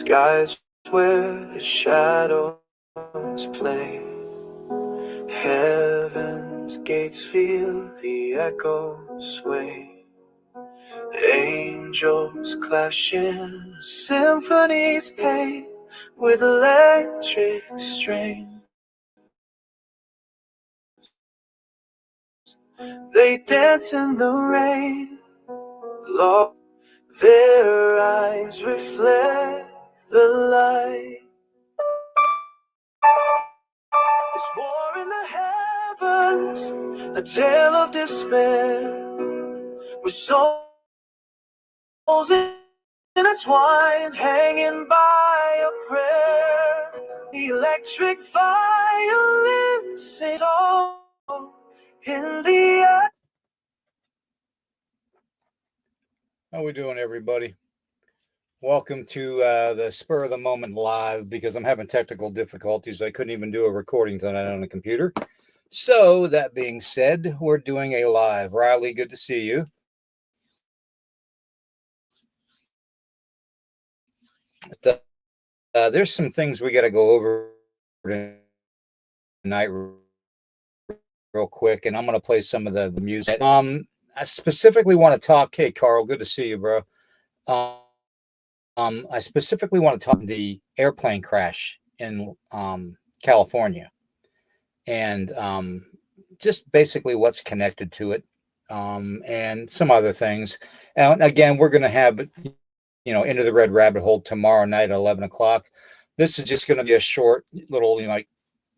skies where the shadows play. Heaven's gates feel the echoes sway. Angels clash in a symphony's pain with electric strings. They dance in the rain, Lord, their eyes reflect the light. There's war in the heavens, a tale of despair, with souls intertwined, hanging by a prayer. The electric violin sings all in the air. How we doing, everybody? Welcome to the Spur of the Moment Live, because I'm having technical difficulties. I couldn't even do a recording tonight on the computer. So that being said, we're doing a live. Riley, good to see you. There's some things we got to go over tonight real quick, and I'm going to play some of the music. I specifically want to talk. Hey, Carl, good to see you, bro. I specifically want to talk the airplane crash in California, and just basically what's connected to it, and some other things. And again, we're going to have, Into the Red Rabbit Hole tomorrow night at 11 o'clock. This is just going to be a short little, like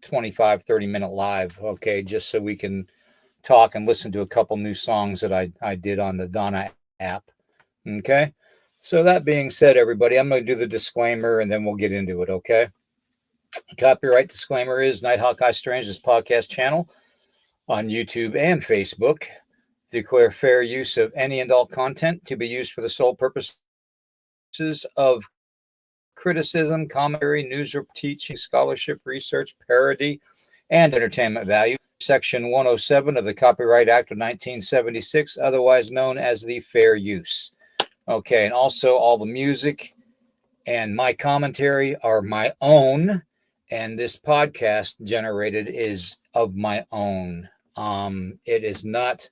25, 30-minute live, okay, just so we can talk and listen to a couple new songs that I did on the Donna app, okay? So that being said, everybody, I'm going to do the disclaimer and then we'll get into it, okay? Copyright disclaimer is NIGHTHAWK'S Strange podcast channel on YouTube and Facebook. Declare fair use of any and all content to be used for the sole purposes of criticism, commentary, news, teaching, scholarship, research, parody, and entertainment value. Section 107 of the Copyright Act of 1976, otherwise known as the Fair Use. Okay, and also all the music and my commentary are my own, and this podcast generated is of my own. It is not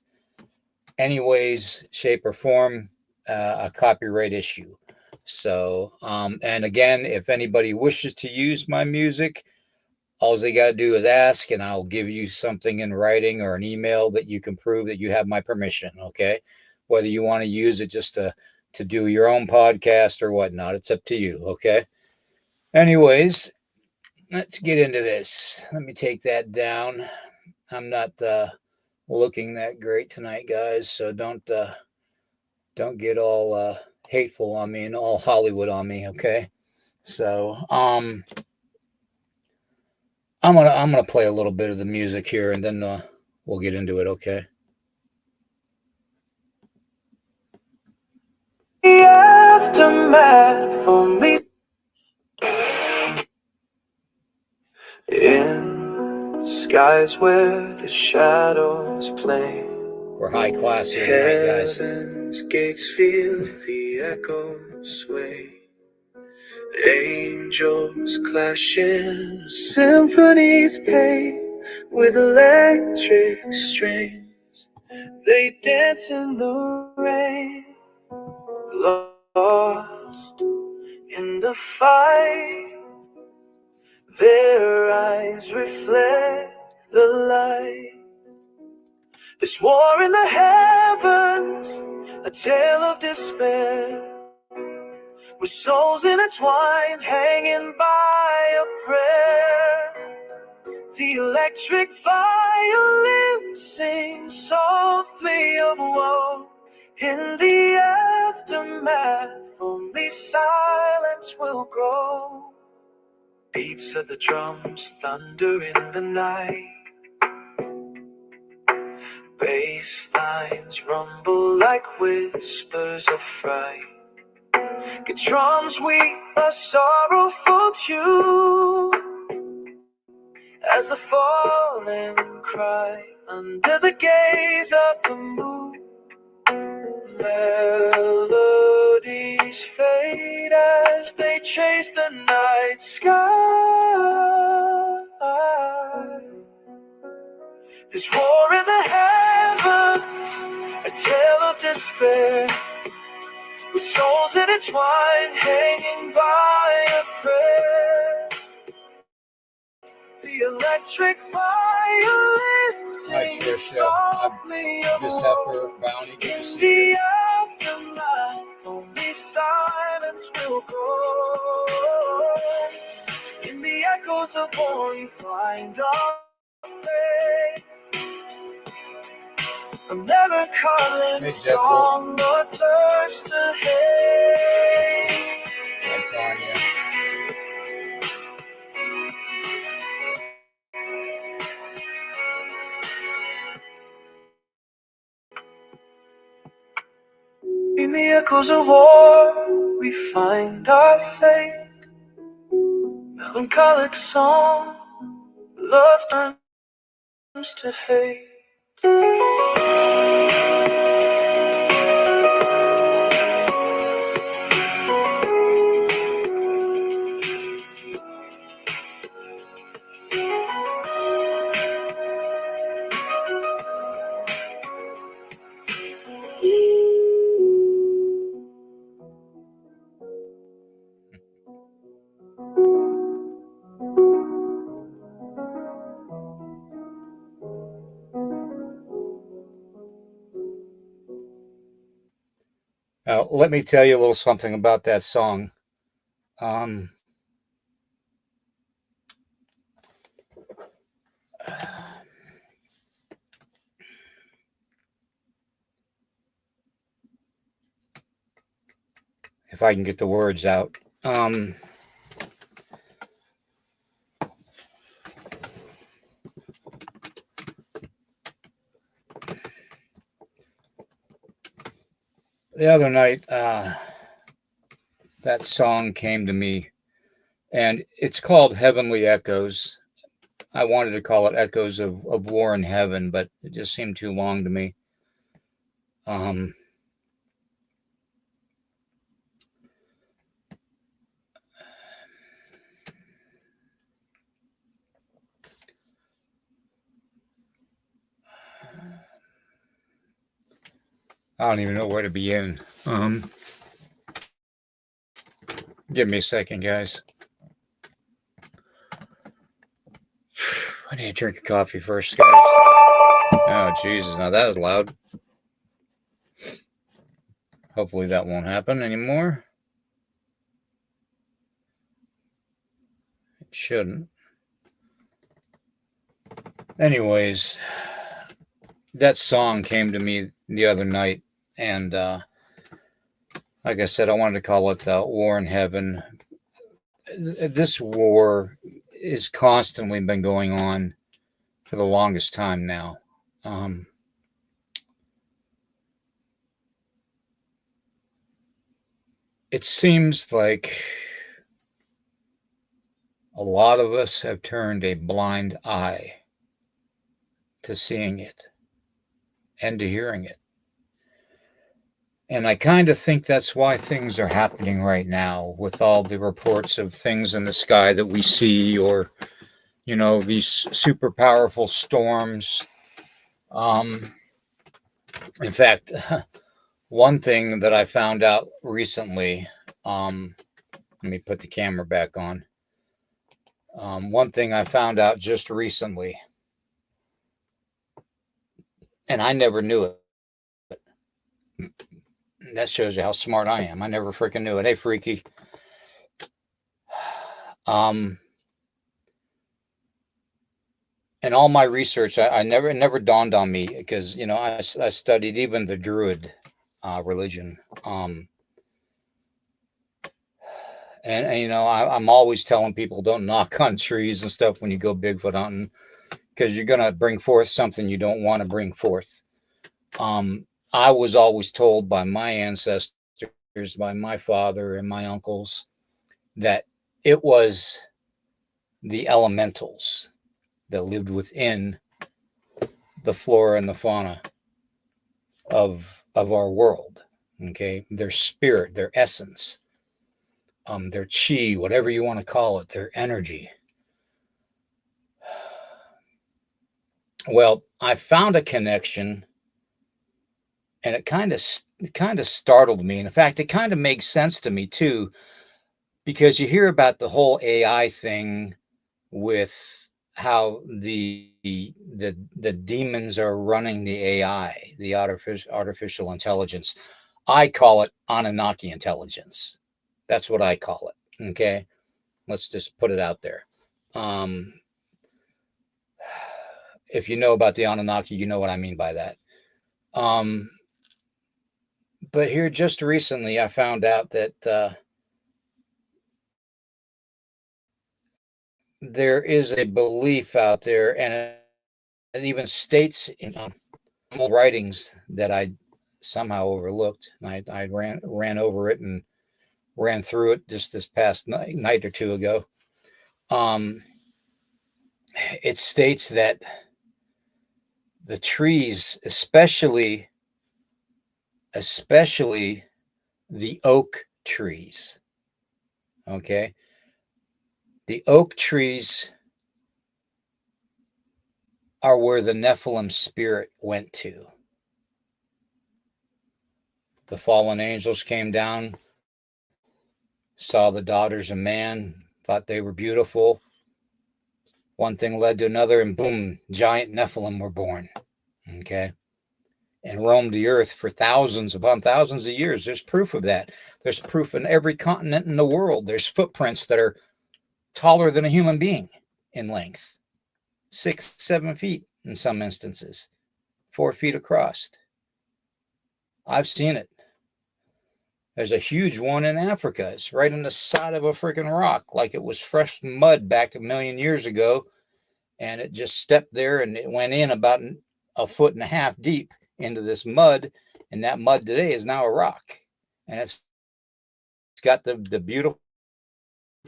any ways, shape, or form a copyright issue. So, and again, if anybody wishes to use my music, all they got to do is ask, and I'll give you something in writing or an email that you can prove that you have my permission, okay? Whether you want to use it just to do your own podcast or whatnot, it's up to you, okay? Anyways, let's get into this. Let me take that down. I'm not looking that great tonight, guys, so don't get all hateful on me and all Hollywood on me, okay? So I'm gonna play a little bit of the music here, and then we'll get into it, okay? The aftermath only in skies where the shadows play. We're high class here tonight, guys. Heaven's gates feel the echoes sway. Angels clash in a symphony's pain with electric strings. They dance in the rain, lost in the fight. Their eyes reflect the light. There's war in the heavens, a tale of despair, with souls intertwined, hanging by a prayer. The electric violin sings softly of woe. In the aftermath, only silence will grow. Beats of the drums thunder in the night. Bass lines rumble like whispers of fright. Good drums weep a sorrowful tune as the fallen cry under the gaze of the moon. Melodies fade as they chase the night sky. There's war in the heavens, a tale of despair, with souls intertwined, hanging by a thread. The electric violin sings softly of in the aftermath. Only silence will grow. In the echoes of war, we find our faith. I'm never calling song or touch the hay. That's on you. In the echoes of war, we find our faith. Melancholic song, love turns to hate. Let me tell you a little something about that song. If I can get the words out. The other night, that song came to me, and it's called Heavenly Echoes. I wanted to call it Echoes of War in Heaven, but it just seemed too long to me. I don't even know where to begin. Give me a second, guys. I need to drink a coffee first, guys. Oh, Jesus. Now that was loud. Hopefully that won't happen anymore. It shouldn't. Anyways, that song came to me the other night, and like I said, I wanted to call it War in Heaven. This war has constantly been going on for the longest time now. It seems like a lot of us have turned a blind eye to seeing it and to hearing it. And I kind of think that's why things are happening right now, with all the reports of things in the sky that we see, or, you know, these super powerful storms. In fact, one thing that I found out recently, let me put the camera back on. One thing I found out just recently, and I never knew it. That shows you how smart I am. I never freaking knew it. Hey, freaky. In all my research, I never dawned on me, because, you know, I studied even the Druid religion. And you know, I'm always telling people, don't knock on trees and stuff when you go Bigfoot hunting, because you're going to bring forth something you don't want to bring forth. I was always told by my ancestors, by my father and my uncles, that it was the elementals that lived within the flora and the fauna of our world. Okay, their spirit, their essence. their chi, whatever you want to call it, their energy. Well, I found a connection, and it kind of startled me. And in fact, it kind of makes sense to me too, because you hear about the whole AI thing with how the demons are running the AI, the artificial intelligence. I call it Anunnaki intelligence. That's what I call it. Okay, let's just put it out there. Um, if you know about the Anunnaki, you know what I mean by that. Um, but here just recently, I found out that there is a belief out there, and it even states in old writings that I somehow overlooked. And I ran over it and ran through it just this past night or two ago. Um, it states that the trees, especially the oak trees, okay, the oak trees are where the Nephilim spirit went to. The fallen angels came down, saw the daughters of man, thought they were beautiful. One thing led to another, and boom, giant Nephilim were born. Okay. And roamed the earth for thousands upon thousands of years. There's proof of that. There's proof in every continent in the world. There's footprints that are taller than a human being in length, 6, 7 feet in some instances, 4 feet across. I've seen it. There's a huge one in Africa. It's right on the side of a freaking rock, like it was fresh mud back a million years ago. And it just stepped there and it went in about a foot and a half deep into this mud. And that mud today is now a rock. And it's got the beautiful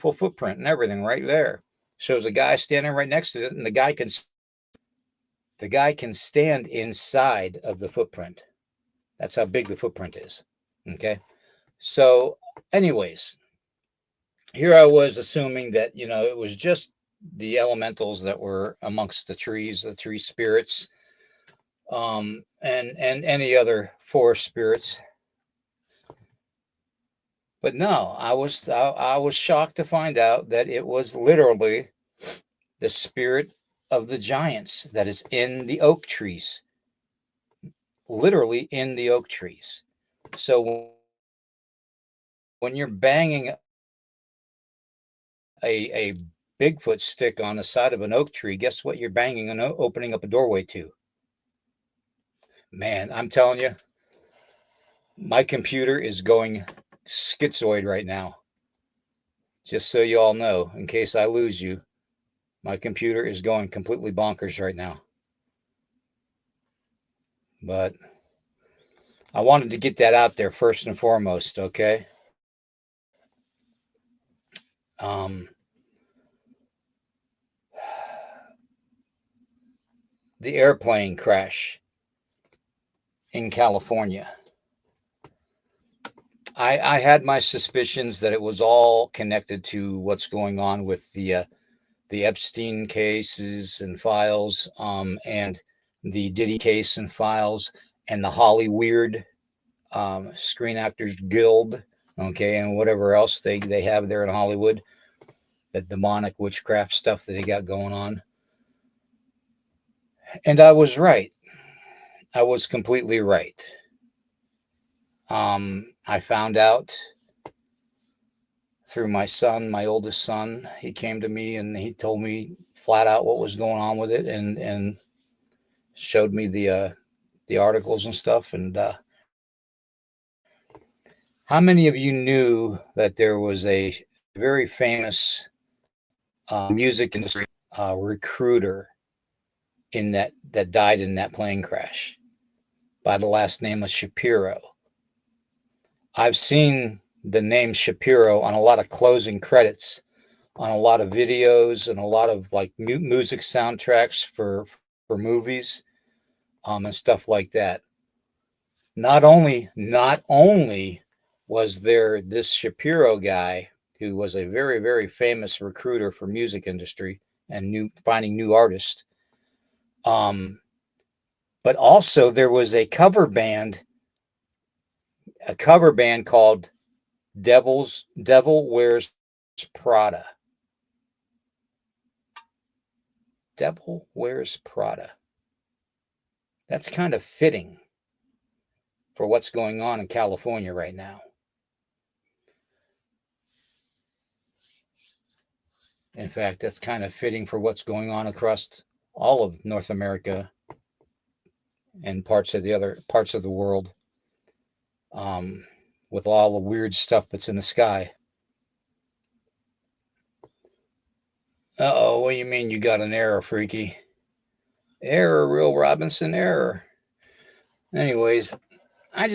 footprint and everything right there. Shows a guy standing right next to it, and the guy can stand inside of the footprint. That's how big the footprint is. Okay. So, anyways, here I was assuming that, it was just the elementals that were amongst the trees, the tree spirits, and any other forest spirits. But no, I was shocked to find out that it was literally the spirit of the giants that is in the oak trees, literally in the oak trees. So when you're banging a Bigfoot stick on the side of an oak tree, guess what you're banging and opening up a doorway to? Man, I'm telling you, my computer is going schizoid right now. Just so you all know, in case I lose you, my computer is going completely bonkers right now. But I wanted to get that out there first and foremost, okay? The airplane crash in California. I had my suspicions that it was all connected to what's going on with the Epstein cases and files, and the Diddy case and files, and the Hollyweird Screen Actors Guild, okay, and whatever else they have there in Hollywood, that demonic witchcraft stuff that they got going on. And I was right. I was completely right. I found out through my son, my oldest son. He came to me and he told me flat out what was going on with it, and showed me the articles and stuff. And how many of you knew that there was a very famous music industry recruiter in that died in that plane crash by the last name of Shapiro? I've seen the name Shapiro on a lot of closing credits, on a lot of videos, and a lot of like music soundtracks for movies, and stuff like that. Not only was there this Shapiro guy, who was a very, very famous recruiter for music industry and finding new artists. But also there was a cover band called Devil Wears Prada. Devil Wears Prada. That's kind of fitting for what's going on in California right now. In fact, that's kind of fitting for what's going on across all of North America and parts of the other parts of the world, with all the weird stuff that's in the sky. Uh-oh, what do you mean you got an error, Freaky? Error, Real Robinson, error. Anyways, I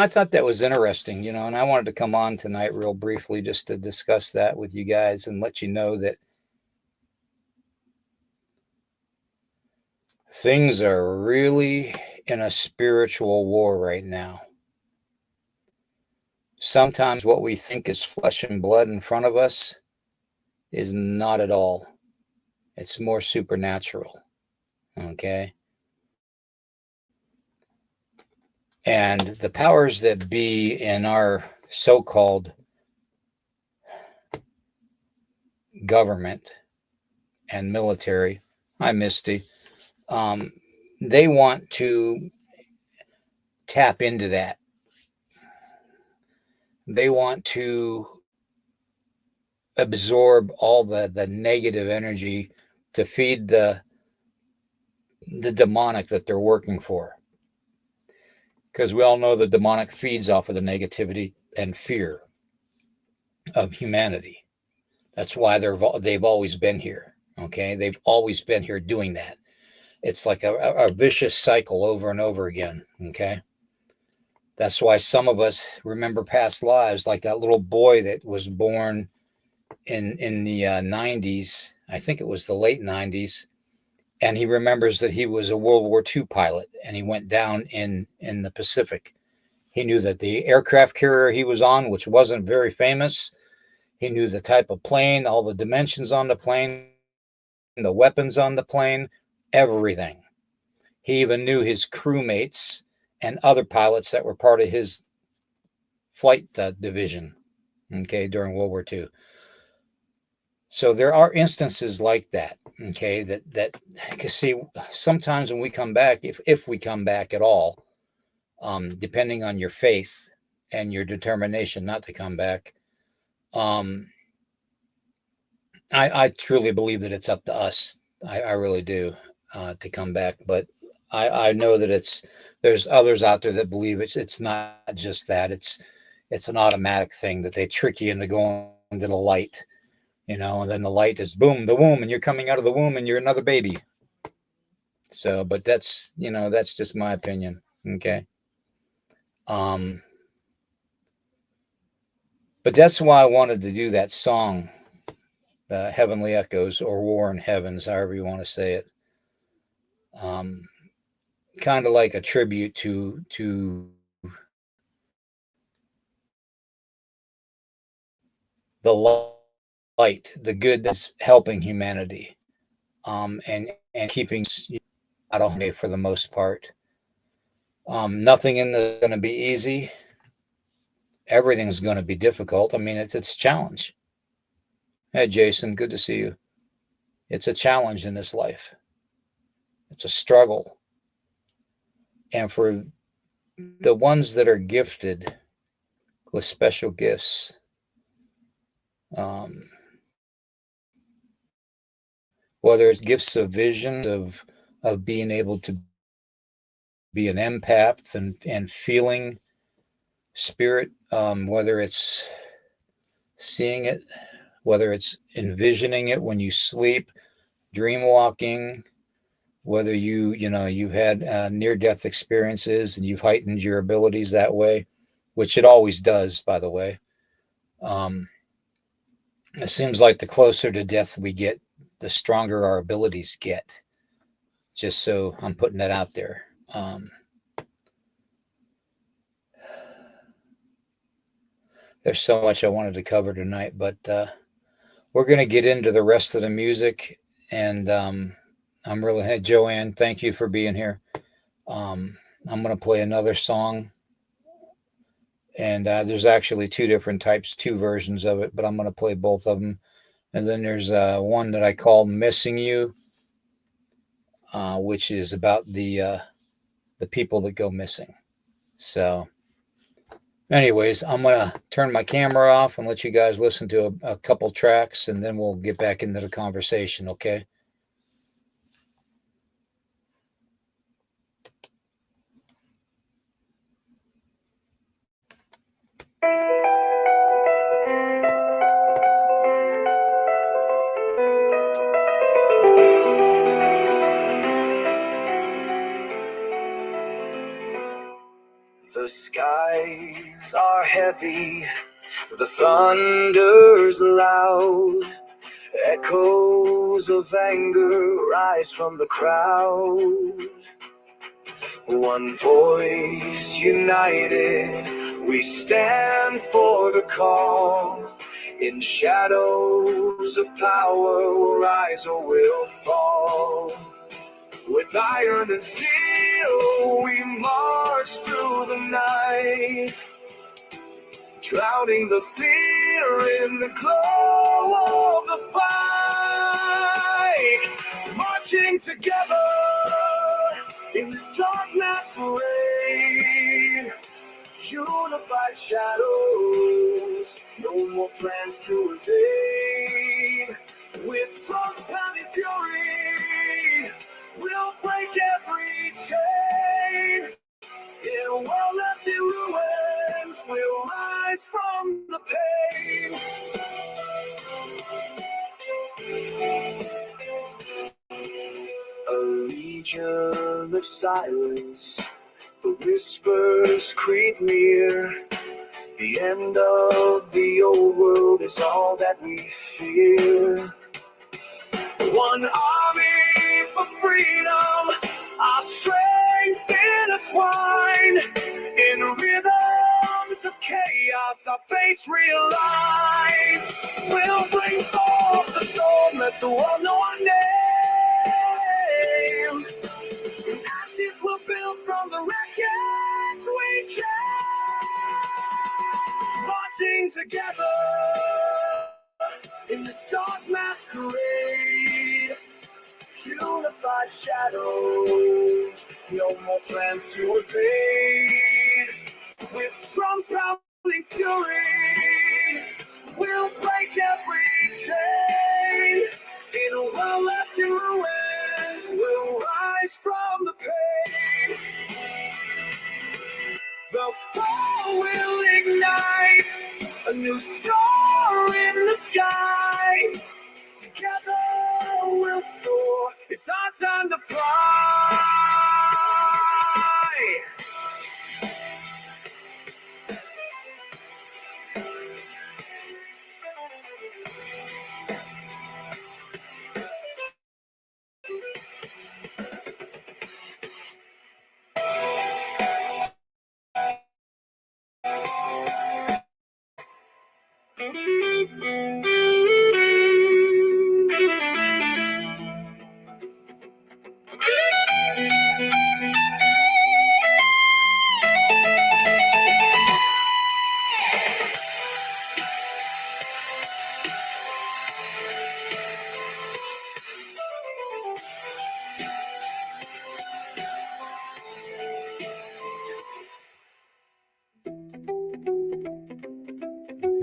thought that was interesting, and I wanted to come on tonight real briefly just to discuss that with you guys and let you know that things are really in a spiritual war right now. Sometimes what we think is flesh and blood in front of us is not at all. It's more supernatural. Okay? And the powers that be in our so-called government and military, hi Misty, they want to tap into that. They want to absorb all the negative energy to feed the demonic that they're working for. Because we all know the demonic feeds off of the negativity and fear of humanity. That's why they've always been here. Okay, they've always been here doing that. It's like a vicious cycle over and over again. Okay, that's why some of us remember past lives, like that little boy that was born in the 90s. I think it was the late 90s. And he remembers that he was a World War II pilot and he went down in the Pacific. He knew that the aircraft carrier he was on, which wasn't very famous, he knew the type of plane, all the dimensions on the plane, the weapons on the plane, everything. He even knew his crewmates and other pilots that were part of his flight division, okay, during World War II. So there are instances like that, okay, that because see, sometimes when we come back, if we come back at all, depending on your faith and your determination not to come back, I truly believe that it's up to us. I really do, to come back. But I know that there's others out there that believe it's not just that. It's an automatic thing that they trick you into going to the light. And then the light is boom, the womb, and you're coming out of the womb and you're another baby. So, but that's just my opinion. Okay. But that's why I wanted to do that song, the Heavenly Echoes or War in Heavens, however you want to say it. Kind of like a tribute to the light, the good that's helping humanity, and keeping out of way for the most part. Nothing in the going to be easy. Everything's going to be difficult. I mean, it's a challenge. Hey, Jason, good to see you. It's a challenge in this life. It's a struggle. And for the ones that are gifted with special gifts, whether it's gifts of vision, of being able to be an empath and feeling spirit, whether it's seeing it, whether it's envisioning it when you sleep, dream walking, whether you've had near-death experiences and you've heightened your abilities that way, which it always does, by the way. It seems like the closer to death we get, the stronger our abilities get. Just so I'm putting that out there. There's so much I wanted to cover tonight, but we're going to get into the rest of the music. And I'm really, hey, Joanne, thank you for being here. Um, I'm going to play another song. And there's actually two different types, two versions of it, but I'm going to play both of them. And then there's one that I call Missing You, which is about the people that go missing. So, anyways, I'm going to turn my camera off and let you guys listen to a couple tracks, and then we'll get back into the conversation, okay? The skies are heavy, the thunder's loud, echoes of anger rise from the crowd. One voice united, we stand for the call. In shadows of power, we'll rise or we'll fall. With iron and steel, we march through the night, drowning the fear in the glow of the fight. Marching together in this dark masquerade, unified shadows, no more plans to evade. With drums pounding fury, we'll break every chain. In a world left in ruins, we'll rise from the pain. A legion of silence, the whispers creep near. The end of the old world is all that we fear. One army for freedom, our strength intertwined. In rhythms of chaos, our fates realign. We'll bring forth the storm, let the world know our name. Ashes will build from the wreckage we came. Marching together in this dark masquerade, unified shadows, no more plans to evade. With drums pounding fury, we'll break every chain. In a world left in ruins, we'll rise from the pain. The fall will ignite a new star in the sky. Together we'll soar. It's our time to fly.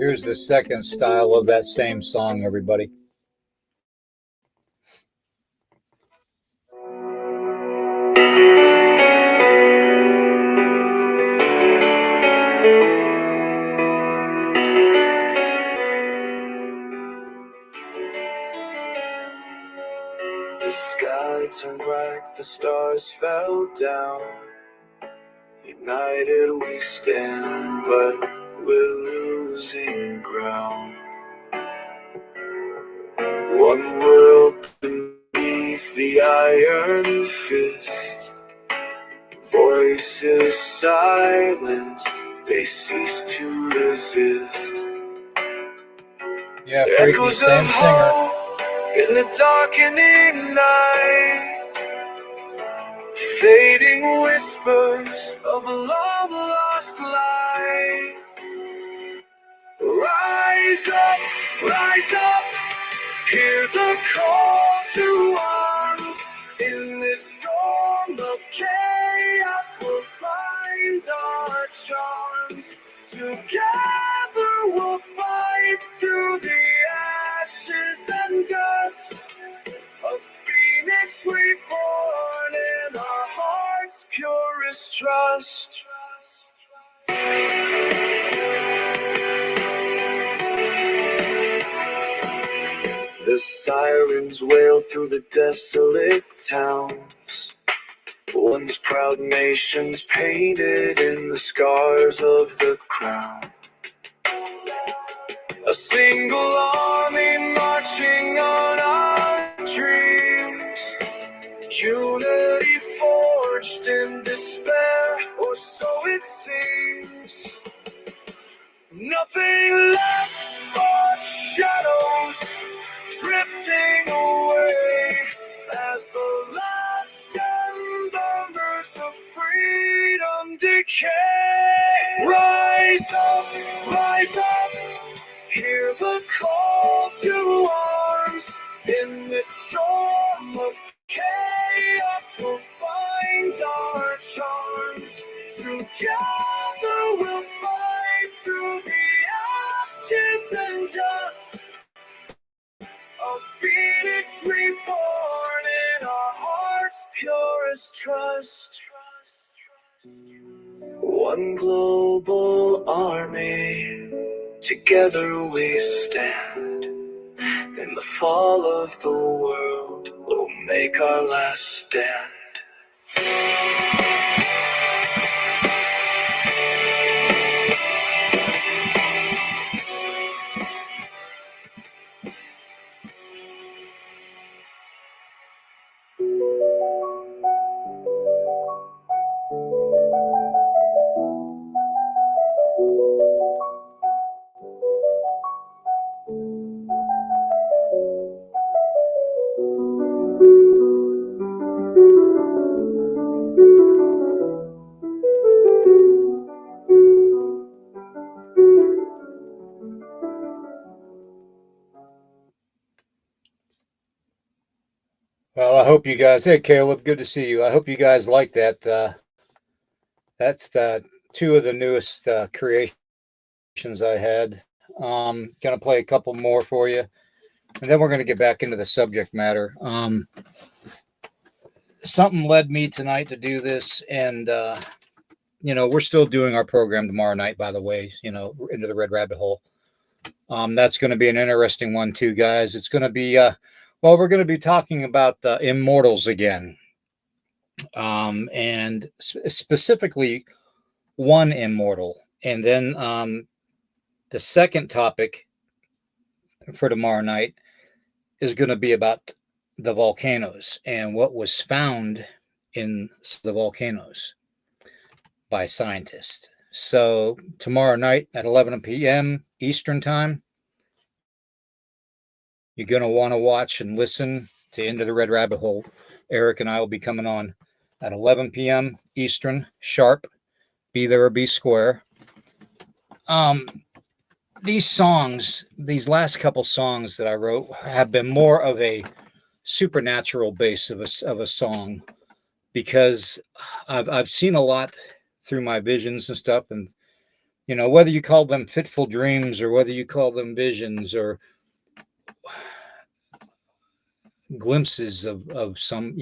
Here's the second style of that same song, everybody. The sky turned black, the stars fell down. United we stand, but we're losing ground. One world beneath the iron fist, voices silenced, they cease to resist. Yeah, Freaky, Echoes same of singer. hope in the darkening night, fading whispers of a long lost light. Rise up, hear the call to arms. In this storm of chaos, we'll find our charms. Together we'll fight through the ashes and dust. A phoenix reborn in our heart's purest trust. The sirens wail through the desolate towns, once proud nations painted in the scars of the crown. A single army marching on our dreams, unity forged in despair, or so it seems. Nothing left but shadows drifting away as the last embers of freedom decay. Rise up, hear the call to arms. In this storm of chaos, we'll find our charms. Together we'll fight through the ashes and dust. A phoenix reborn in our heart's purest trust. One global army, together we stand. In the fall of the world, we'll make our last stand. Well, I hope you guys. Hey, Caleb, good to see you. I hope you guys like that. That's two of the newest creations I had. Gonna play a couple more for you, and then we're gonna get back into the subject matter. Something led me tonight to do this, and we're still doing our program tomorrow night. By the way, Into the Red Rabbit Hole. That's going to be an interesting one too, guys. It's going to be we're going to be talking about immortals again, and specifically one immortal, and then the second topic for tomorrow night is going to be about the volcanoes and what was found in the volcanoes by scientists. So tomorrow night at 11 p.m. Eastern time, you're going to want to watch and listen to Into the Red Rabbit Hole. Eric and I will be coming on at 11 p.m. Eastern, sharp. Be there or be square. These songs, these last couple songs that I wrote have been more of a supernatural base of a song, because I've seen a lot through my visions and stuff, and whether you call them fitful dreams or whether you call them visions or glimpses of some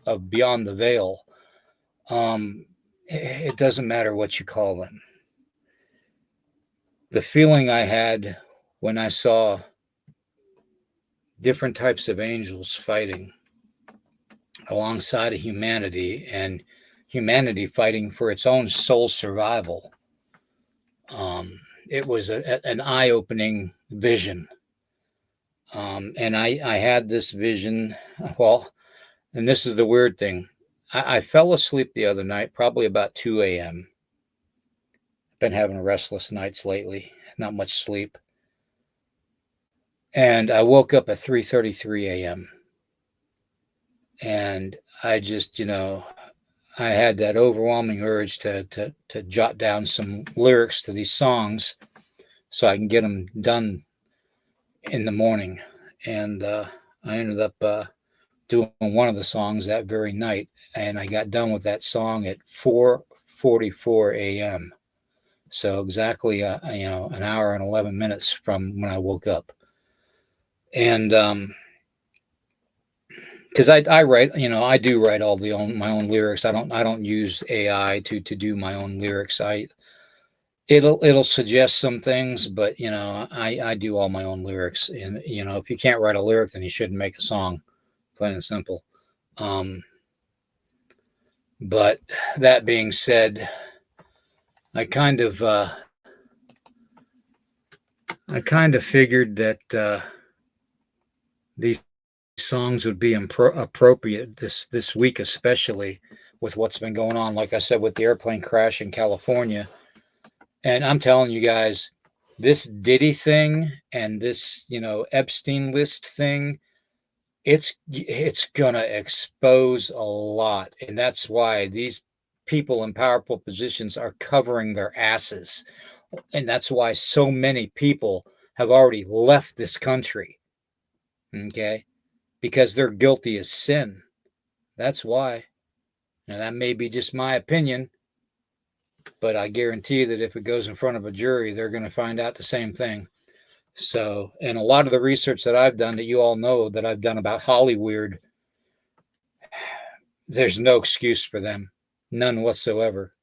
of beyond the veil, it doesn't matter what you call them. The feeling I had when I saw different types of angels fighting alongside of humanity, and humanity fighting for its own soul survival, it was an eye-opening vision. And I had this vision, well, and this is the weird thing. I fell asleep the other night, probably about 2 a.m. been having restless nights lately, not much sleep. And I woke up at 3:33 a.m. and I just, I had that overwhelming urge to jot down some lyrics to these songs so I can get them done in the morning. And I ended up doing one of the songs that very night, and I got done with that song at 4:44 a.m. So exactly, an hour and 11 minutes from when I woke up. And because I write, I do write all my own lyrics. I don't use AI to do my own lyrics. It'll suggest some things, but I do all my own lyrics. And if you can't write a lyric, then you shouldn't make a song, plain and simple. But that being said, I kind of figured that these songs would be appropriate this week, especially with what's been going on. Like I said, with the airplane crash in California, and I'm telling you guys, this Diddy thing and this Epstein list thing, it's gonna expose a lot, and that's why these people in powerful positions are covering their asses, and that's why so many people have already left this country. Okay, because they're guilty as sin. That's why. Now that may be just my opinion, but I guarantee that if it goes in front of a jury, they're going to find out the same thing. So, and a lot of the research that I've done, that you all know that I've done about Hollywood, there's no excuse for them, none whatsoever.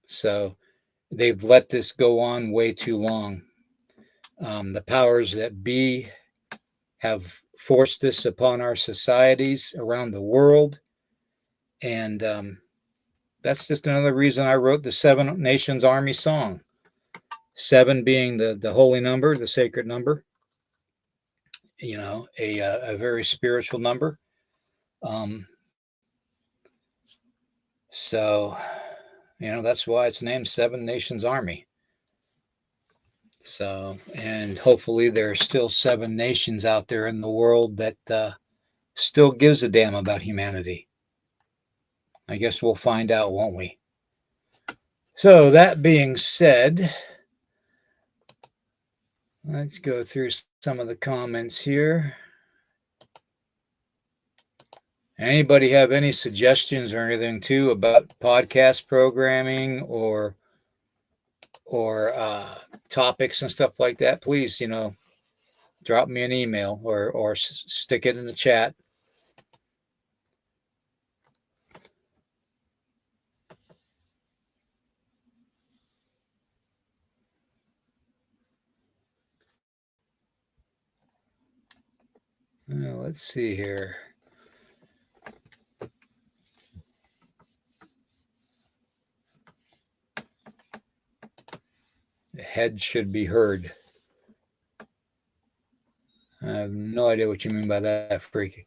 So they've let this go on way too long. The powers that be have forced this upon our societies around the world. And that's just another reason I wrote the Seven Nations Army song. Seven being the holy number, the sacred number, a very spiritual number. Um, so, that's why it's named Seven Nations Army. So, and hopefully there are still 7 nations out there in the world that still gives a damn about humanity. I guess we'll find out, won't we? So, that being said, let's go through some of the comments here. Anybody have any suggestions or anything too about podcast programming or topics and stuff like that? Please, drop me an email or stick it in the chat. Let's see here. The head should be heard. I have no idea what you mean by that, freaky.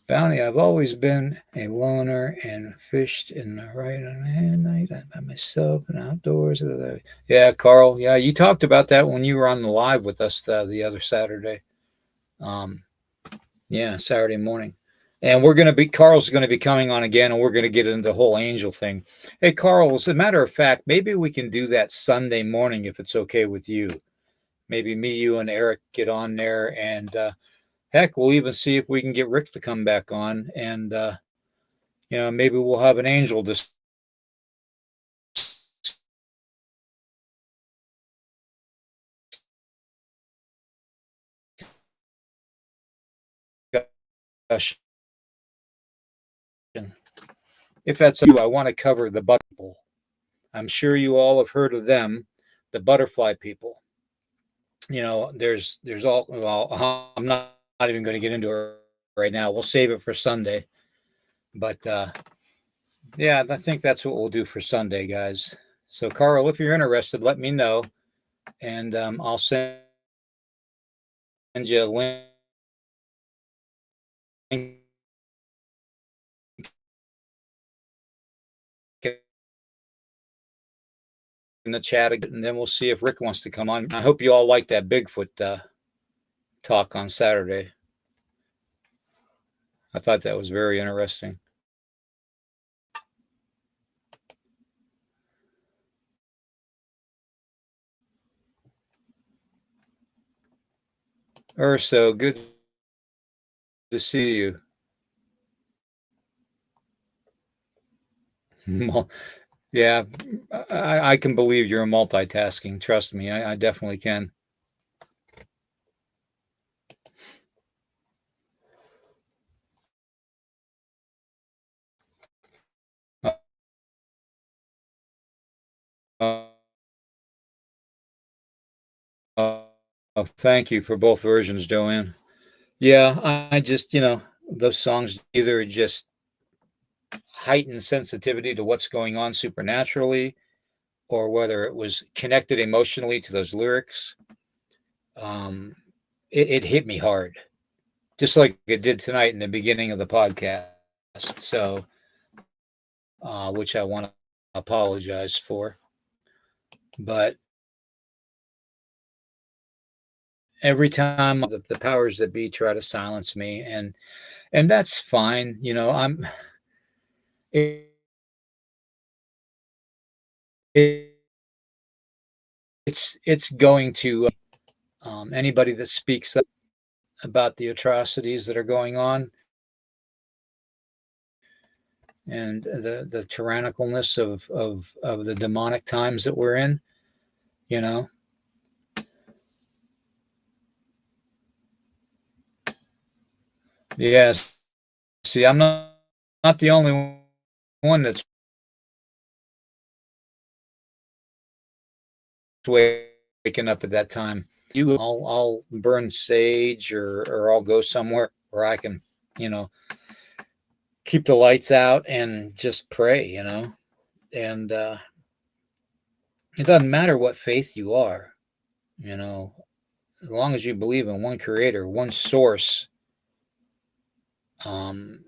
Bounty, I've always been a loner and fished in the right hand night by myself and outdoors. Yeah, Carl. Yeah, you talked about that when you were on the live with us the other Saturday. Yeah, Saturday morning. And Carl's going to be coming on again, and we're going to get into the whole angel thing. Hey, Carl, as a matter of fact, maybe we can do that Sunday morning if it's okay with you. Maybe me, you, and Eric get on there, and heck, we'll even see if we can get Rick to come back on, and maybe we'll have an angel discussion. If that's you, I want to cover the butterfly people. I'm sure you all have heard of them, the butterfly people. There's all. Well, I'm not even going to get into it right now. We'll save it for Sunday. But yeah, I think that's what we'll do for Sunday, guys. So, Carl, if you're interested, let me know, and I'll send you a link in the chat again, and then we'll see if Rick wants to come on. I hope you all like that Bigfoot talk on Saturday. I thought that was very interesting. Urso, good to see you. Yeah, I can believe you're multitasking. Trust me, I definitely can. Uh, thank you for both versions, Joanne. Yeah, I just, those songs either just heighten sensitivity to what's going on supernaturally, or whether it was connected emotionally to those lyrics. Um, it hit me hard, just like it did tonight in the beginning of the podcast. So, which I want to apologize for. But every time the powers that be try to silence me, and that's fine. It, it, it's going to anybody that speaks up about the atrocities that are going on and the tyrannicalness of the demonic times that we're in, you know. Yes. See, I'm not the only one that's waking up at that time. I'll burn sage, or I'll go somewhere where I can, you know, keep the lights out and just pray, And it doesn't matter what faith you are, you know, as long as you believe in one creator, one source. Um,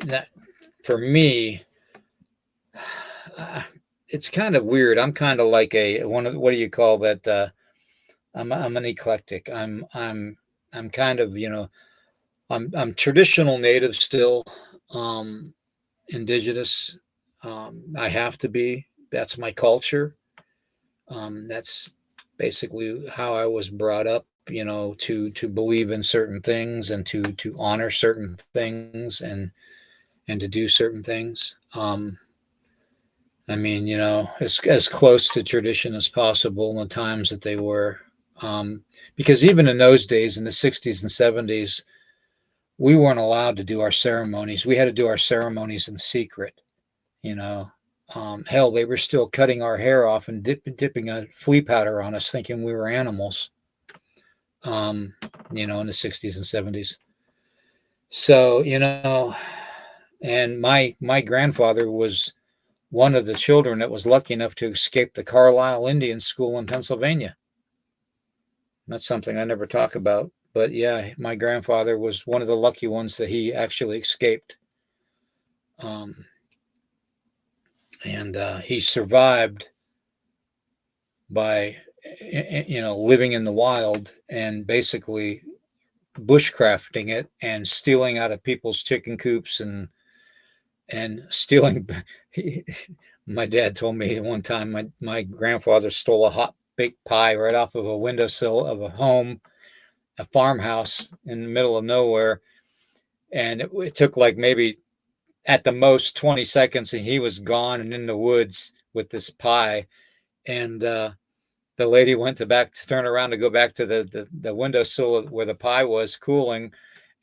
that for me, it's kind of weird. I'm kind of like what do you call that? I'm an eclectic. I'm kind of, I'm traditional native still, um, indigenous. I have to be. That's my culture. That's basically how I was brought up. To believe in certain things, and to honor certain things, and to do certain things. I mean, as close to tradition as possible in the times that they were. Because even in those days, in the 60s and 70s, we weren't allowed to do our ceremonies. We had to do our ceremonies in secret, you know. Hell, they were still cutting our hair off and dipping a flea powder on us, thinking we were animals, in the 60s and 70s. So, and my grandfather was one of the children that was lucky enough to escape the Carlisle Indian School in Pennsylvania. That's something I never talk about. But yeah, my grandfather was one of the lucky ones that he actually escaped. Um, and he survived by, living in the wild and basically bushcrafting it and stealing out of people's chicken coops and stealing. My dad told me one time my grandfather stole a hot baked pie right off of a windowsill of a home, a farmhouse in the middle of nowhere. And it took like maybe at the most 20 seconds, and he was gone and in the woods with this pie. And the lady went to turn around to go back to the windowsill where the pie was cooling,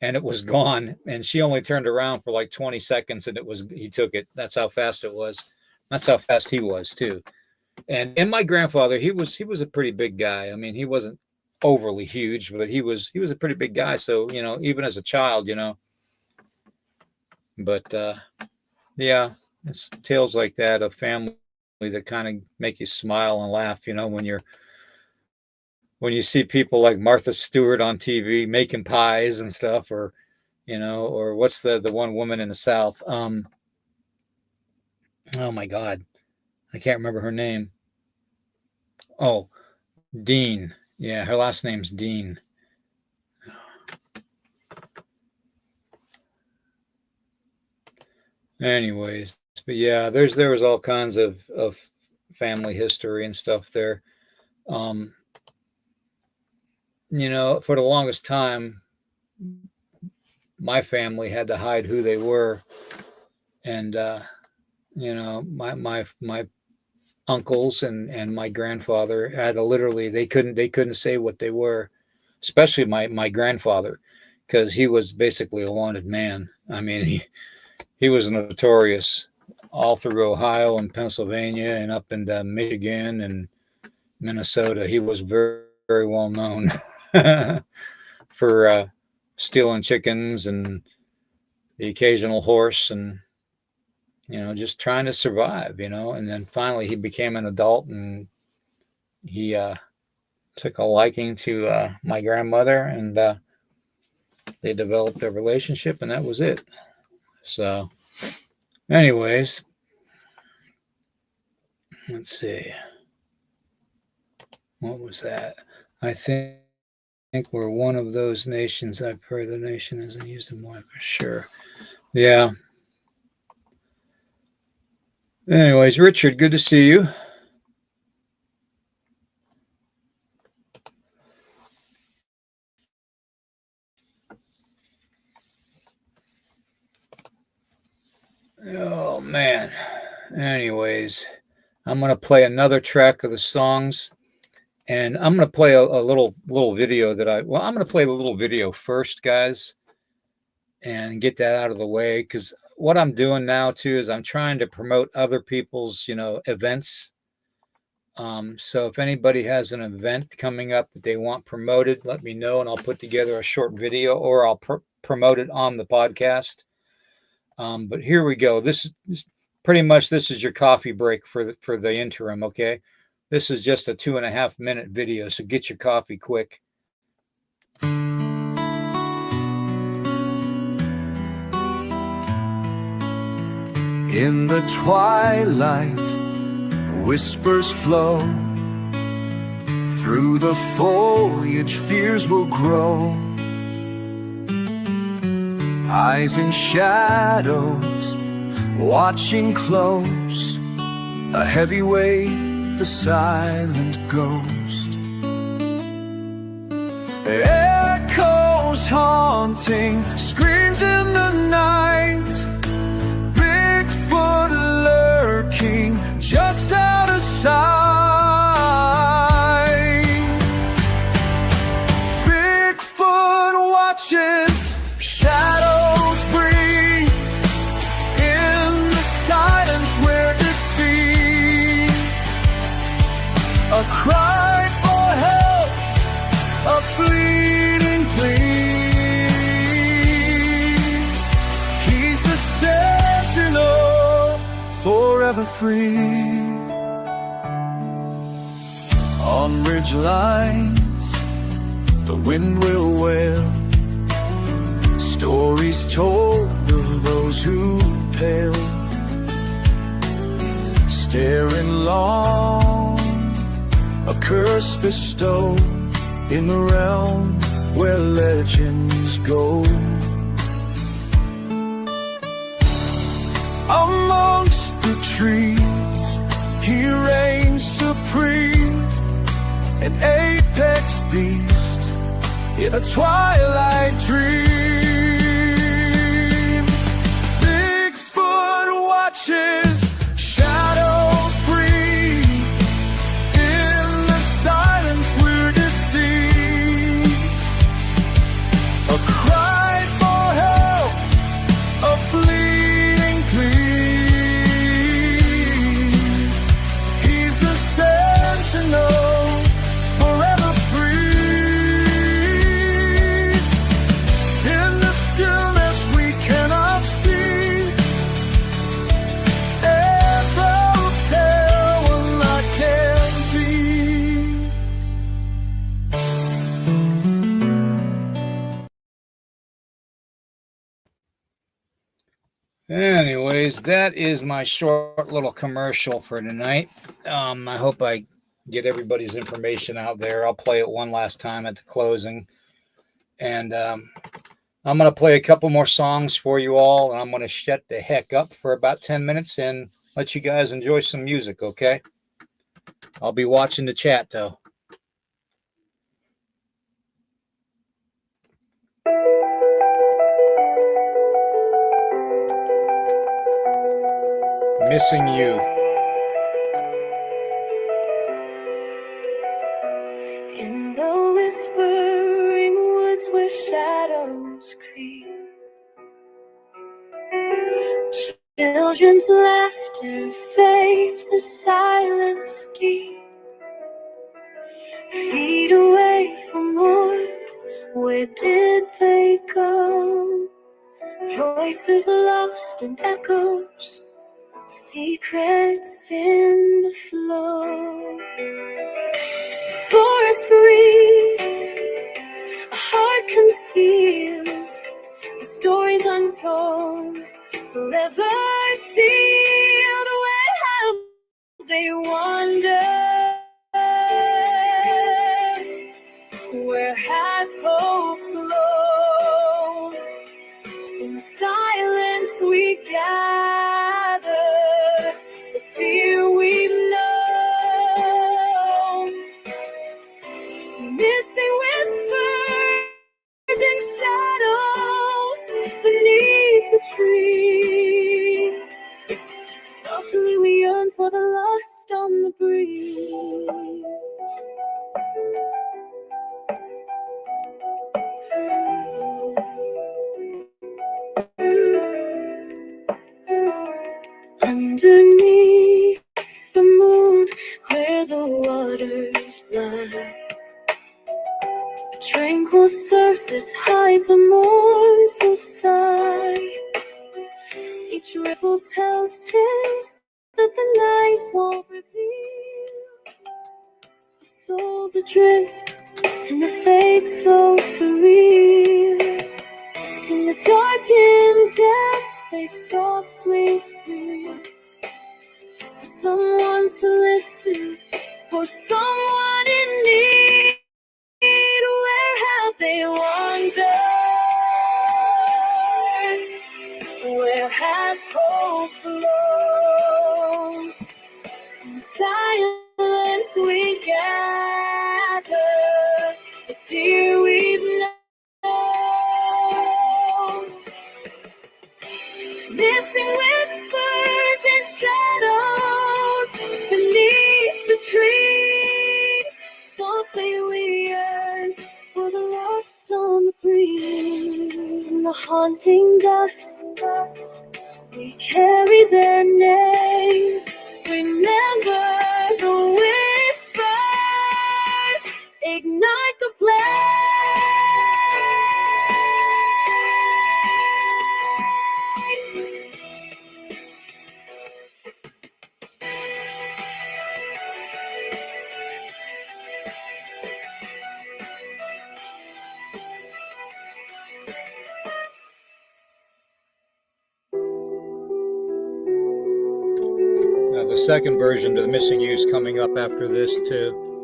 and it was gone. And she only turned around for like 20 seconds, and he took it. That's how fast it was. That's how fast he was too. And my grandfather, he was a pretty big guy. I mean, he wasn't overly huge, but he was a pretty big guy. So, even as a child, but yeah, it's tales like that of family that kind of make you smile and laugh, when you see people like Martha Stewart on TV making pies and stuff, or what's the one woman in the South? Oh my God, I can't remember her name. Oh, Dean. Yeah, her last name's Dean. Anyways, but yeah, there was all kinds of family history and stuff there. Um, for the longest time, my family had to hide who they were, and my uncles and my grandfather had to literally they couldn't say what they were, especially my grandfather, because he was basically a wanted man. I mean, he was notorious all through Ohio and Pennsylvania and up into Michigan and Minnesota. He was very, very well known for stealing chickens and the occasional horse and just trying to survive. And then finally he became an adult and he took a liking to my grandmother, and they developed a relationship, and that was it. So anyways, let's see. What was that? I think we're one of those nations. I pray the nation isn't used in more for sure. Yeah. Anyways, Richard, good to see you. Oh man. Anyways, I'm gonna play another track of the songs, and I'm gonna play a little video that I'm gonna play the little video first, guys, and get that out of the way, because what I'm doing now too is I'm trying to promote other people's events. So if anybody has an event coming up that they want promoted, let me know, and I'll put together a short video, or I'll promote it on the podcast. But here we go. This is pretty much, this is your coffee break for the interim. Okay, this is just a 2.5-minute video, so get your coffee quick. In the twilight, whispers flow. Through the foliage, fears will grow. Eyes in shadows, watching close. A heavy weight, the silent ghost. Echoes haunting, screams in the night. Bigfoot lurking, just out of sight. Bigfoot watches, shadows breathe. In the silence we're deceived. A cry for help, a fleeting plea. He's the sentinel, forever free. On ridge lines, the wind will wail. Stories told of those who pale, staring long, a curse bestowed in the realm where legends go. Amongst the trees, he reigns supreme, an apex beast in a twilight dream. Bigfoot watches, shadows breathe. In the silence we're deceived. A cry for help, a fleeting plea. He's the sentinel, forever free. In the stillness we cannot see. Echoes tell what not can be. Anyways, that is my short little commercial for tonight. I hope I get everybody's information out there. I'll play it one last time at the closing. And I'm going to play a couple more songs for you all. And I'm going to shut the heck up for about 10 minutes and let you guys enjoy some music, okay? I'll be watching the chat, though. Missing You. In the whispering woods where shadows creep, children's laughter fades the silence deep. Feet away from warmth, where did they go? Voices lost in echoes, secrets in the flow. Forest breeze, a heart concealed, stories untold, forever sealed. Where have they wandered? Where has hope flown? In silence we gather, the fear we've known. Missing whispers in shadows beneath the trees. Softly we yearn for the lost on the breeze. Underneath the moon, where the waters lie, a tranquil surface hides a mournful sigh. Each ripple tells tales that the night won't reveal. The soul's adrift and the fate so surreal. In the darkened depths they softly breathe, for someone to listen, for someone in need. Where have they wandered? Where has hope flown? In silence we gather, the fear we've known. Missing whispers in shadows beneath the trees. Softly we yearn for the lost on the breeze. In the haunting dusk, we carry their name. Remember the whispers, ignite the flame. The second version to the Missing You is coming up after this, too.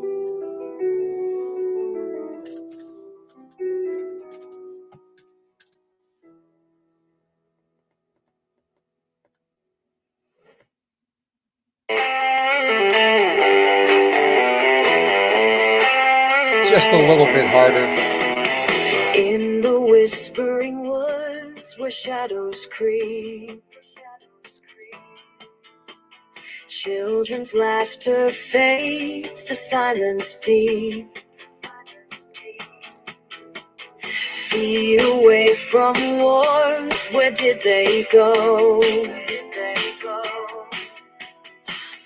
Just a little bit harder. In the whispering woods where shadows creep, children's laughter fades the silence deep. Feet away from warmth, where did they go?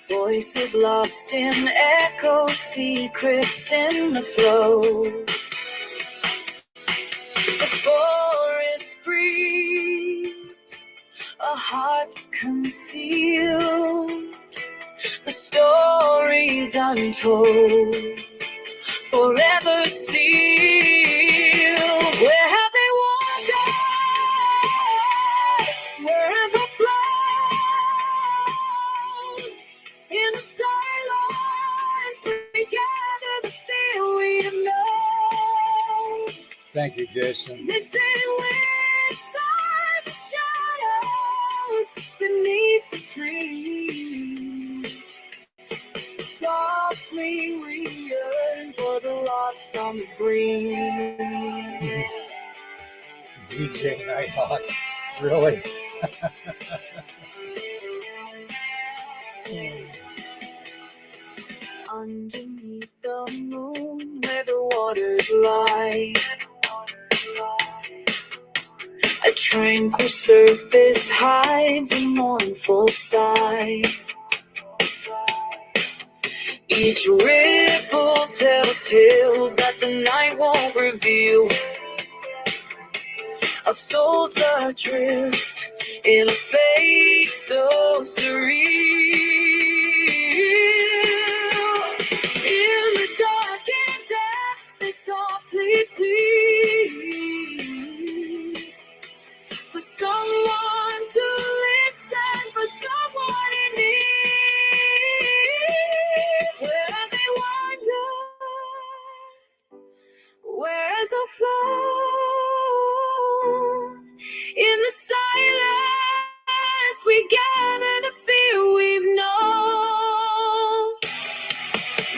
Voices lost in echo, secrets in the flow. The forest breathes, a heart concealed, the stories untold, forever sealed. Where have they wandered? Where has it flown? In the silence we Thank you, Jason. Missing with stars and shadows beneath the trees. Softly we yearn for the lost on the breeze. DJ Nighthawk, really? Underneath the moon where the waters lie, a tranquil surface hides a mournful sigh. Each ripple tells tales that the night won't reveal, of souls adrift in a fate so surreal. In the darkened depths they softly plead for someone to listen, for someone in need. Where they wander, where's a flow? In the silence we gather the fear we've known.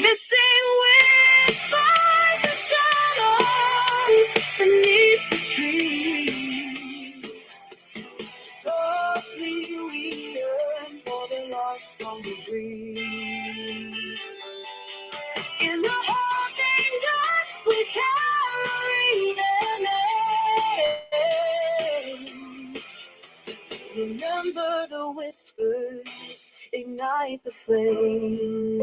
Missing whispers and shadows beneath the trees. Softly we yearn for the lost on the breeze. In the haunting dusk we carry their name. Remember the whispers, ignite the flame.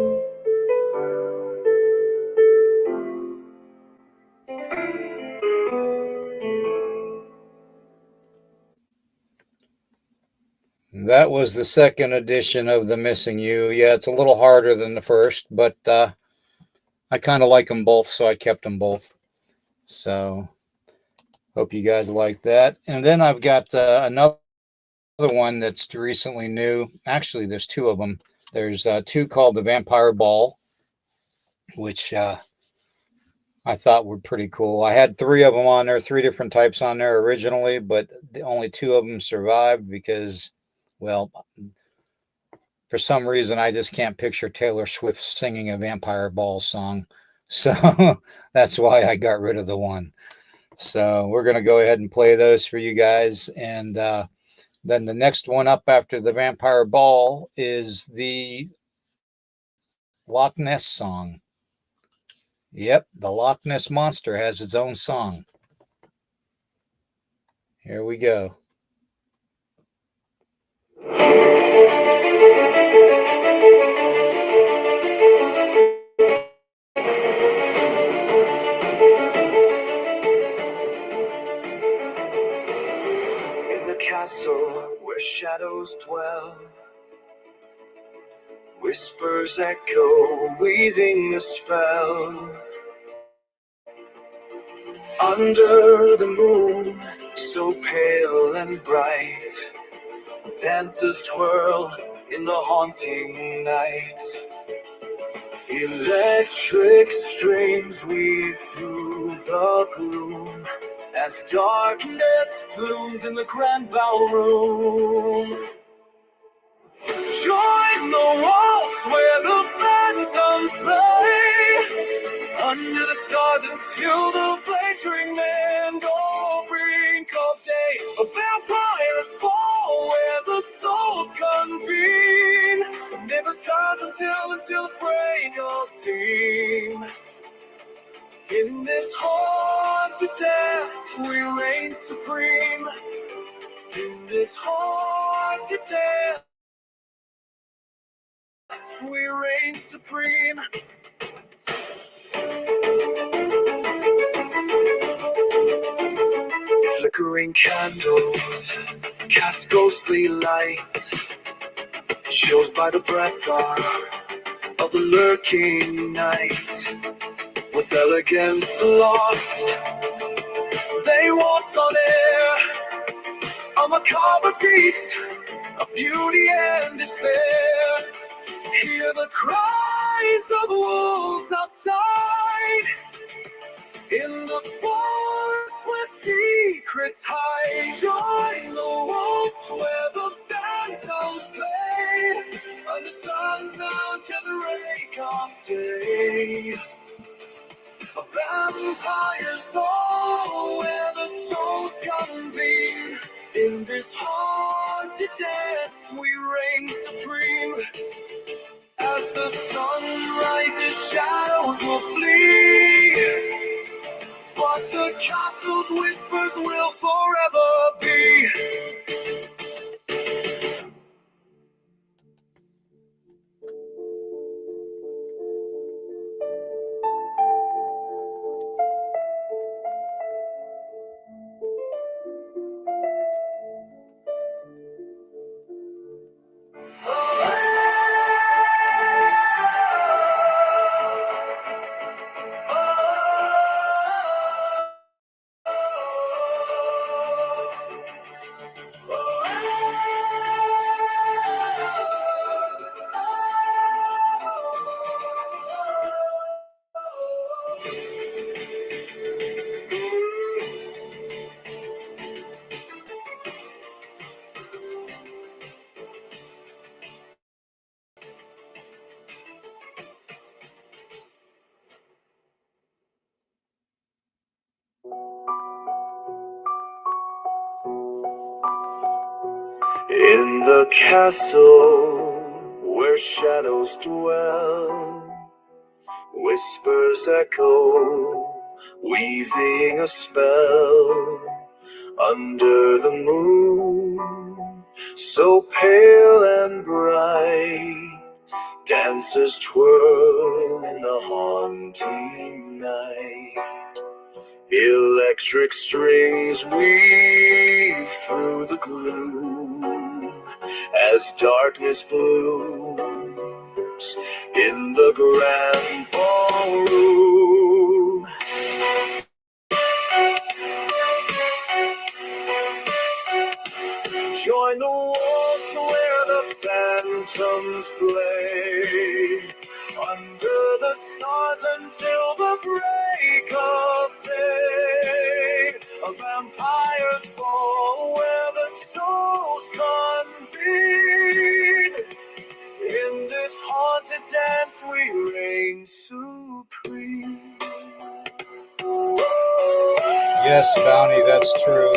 That was the second edition of the Missing You. Yeah, it's a little harder than the first, but I kind of like them both, so I kept them both. So hope you guys like that. And then I've got another one that's recently new. Actually, there's two of them. There's two called The Vampire Ball, which I thought were pretty cool. I had three of them on there, three different types on there originally, but only two of them survived because, well, for some reason, I just can't picture Taylor Swift singing a Vampire Ball song. So that's why I got rid of the one. So we're going to go ahead and play those for you guys. And then the next one up after the Vampire Ball is the Loch Ness song. Yep, the Loch Ness Monster has its own song. Here we go. In the castle where shadows dwell, whispers echo, weaving a spell. Under the moon, so pale and bright, dancers twirl in the haunting night. Electric strings weave through the gloom as darkness blooms in the grand ballroom. Join the waltz where the phantoms play, under the stars until the blazing man go brink of day. A vampire's ball where the souls convene, never stars until the break of dawn. In this haunted dance we reign supreme. In this haunted dance we reign supreme. Flickering candles cast ghostly light, chilled by the breath of the lurking night. With elegance lost, they waltz on air, a macabre feast of beauty and despair. Hear the cries of wolves outside, in the forest where secrets hide. Join the waltz where the phantoms play. And the sun's out till the break of day. A vampire's ball where the souls convene. In this haunted dance we reign supreme. As the sun rises, shadows will flee. But the castle's whispers will forever be. In the castle where shadows dwell, whispers echo, weaving a spell. Under the moon, so pale and bright, dancers twirl in the haunting night. Electric strings weave through the gloom as darkness blooms in the grand ballroom. Join the waltz where the phantoms play. Under the stars until the break of day. A vampire's ball where the souls convene. In this haunted dance we reign supreme. Yes, Bounty, that's true.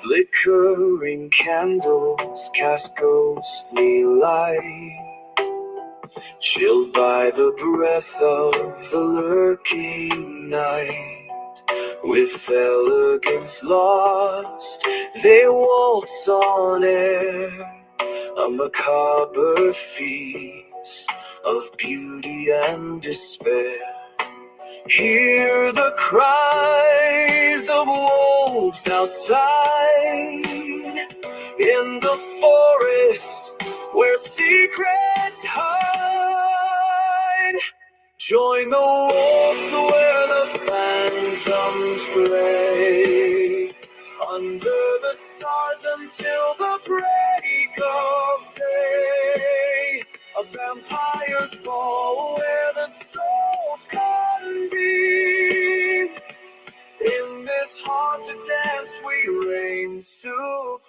Flickering candles cast ghostly light, chilled by the breath of the lurking night. With elegance lost, they waltz on air, a macabre feast of beauty and despair. Hear the cries of wolves outside, in the forest where secrets hide. Join the wolves where the phantoms play. Under the stars until the break of day. A vampire's ball where the souls convene. In this haunted dance we reign supreme.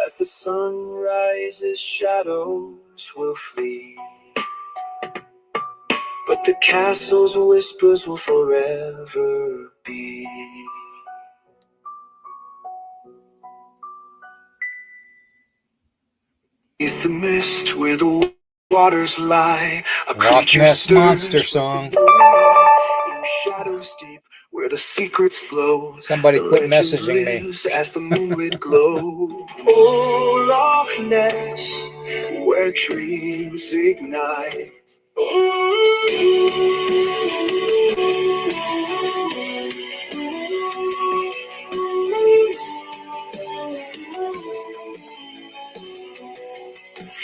As the sun rises, shadows will flee, but the castle's whispers will forever be. Beneath the mist where the waters lie, a Loch creature Ness stirs Monster with song. the wind. In shadows deep where the secrets flow, Somebody the quit legend messaging me. lives as the moonlit glow. Oh, Loch Ness, where dreams ignite.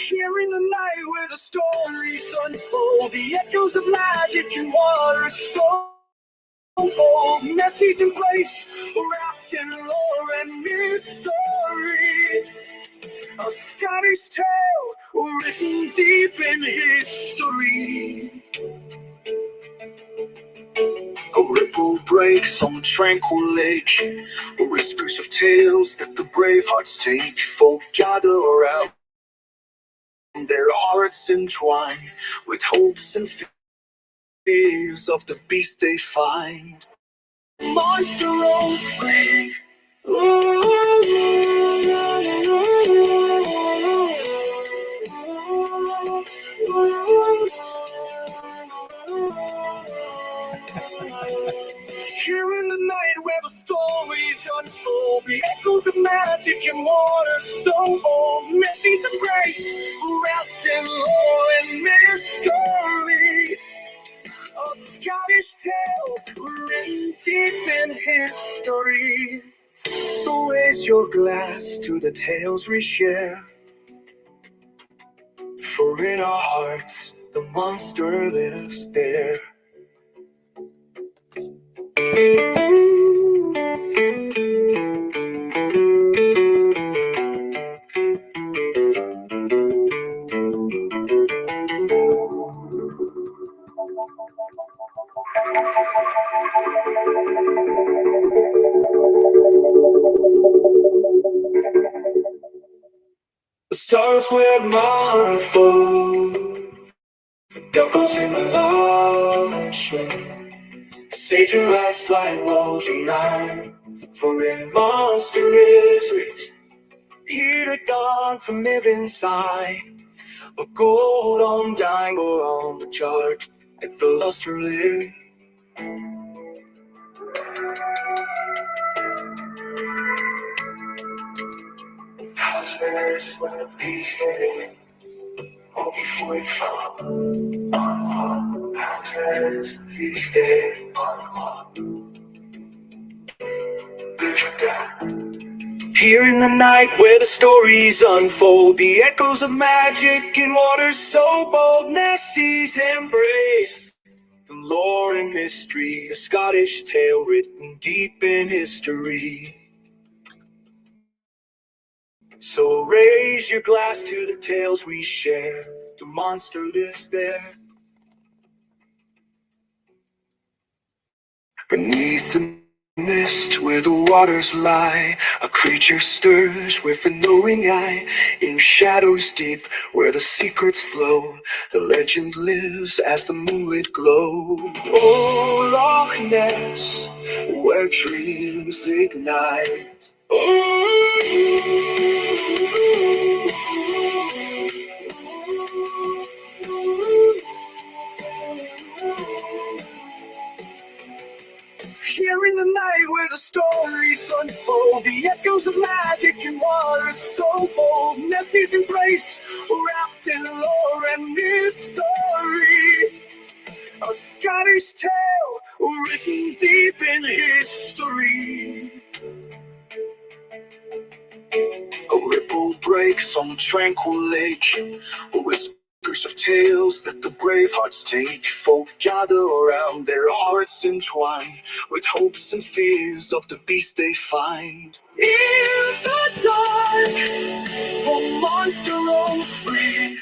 Here in the night where the stories unfold, the echoes of magic and water so old. Nessie's in place, wrapped in lore and Scottish tale written deep in history. A ripple breaks on the tranquil lake, whispers of tales that the brave hearts take. Folk gather around, their hearts entwined with hopes and fears of the beast they find. Monster rolls free. Here in the night where the stories unfold, the echoes of magic and water so old. Mercy's embrace, wrapped in lore and mystery. A Scottish tale written deep in history. So raise your glass to the tales we share, for in our hearts the monster lives there. The stars were marveled, echoes in the love and shame. Sage your eyes like walls unite, for in monster is rich. Hear the dawn from inside, a gold on dying or on the chart, if the luster live. Houses where the peace stay, all before it fall. Houses, feast day, here in the night where the stories unfold, the echoes of magic and waters so bold. Nessie's embrace, the lore and mystery, a Scottish tale written deep in history. So raise your glass to the tales we share, the monster lives there. Beneath the mist where the waters lie, a creature stirs with a knowing eye. In shadows deep where the secrets flow, the legend lives as the moonlit glow. Oh, Loch Ness, where dreams ignite. Here in the night where the stories unfold, the echoes of magic and water so bold. Nessie's embrace, wrapped in lore and mystery. A Scottish tale written deep in history. A ripple breaks on the tranquil lake, whispers of tales that the brave hearts take. Folk gather around, their hearts entwined with hopes and fears of the beast they find. In the dark, the monster roams free.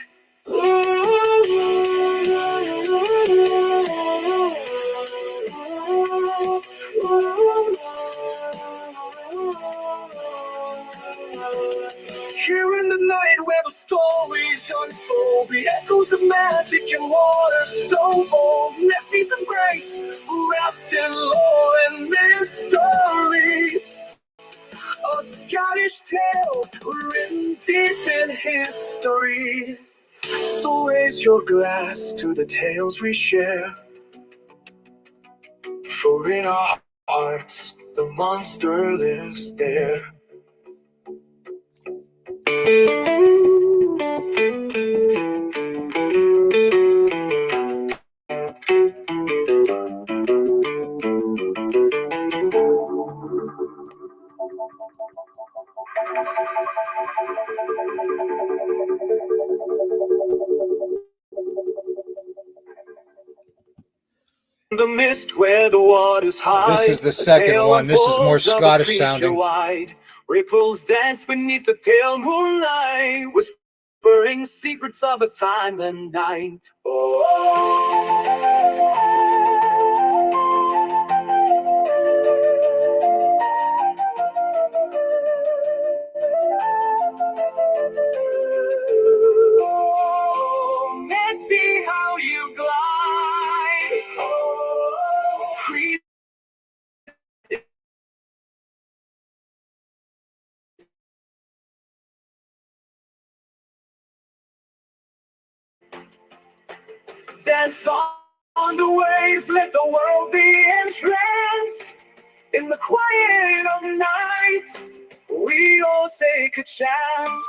Here in the night where the stories unfold, the echoes of magic and water so bold. Nessie's embrace, wrapped in lore and mystery. A Scottish tale written deep in history. So raise your glass to the tales we share, for in our hearts the monster lives there. The mist where the waters hide. This is the second one. This is more Scottish sounding. Wide. Ripples dance beneath the pale moonlight. whispering secrets of a time and night. Oh, let's see how you glide. Oh, creep. Dance on the waves, let the world be entranced. In the quiet of night, we all take a chance.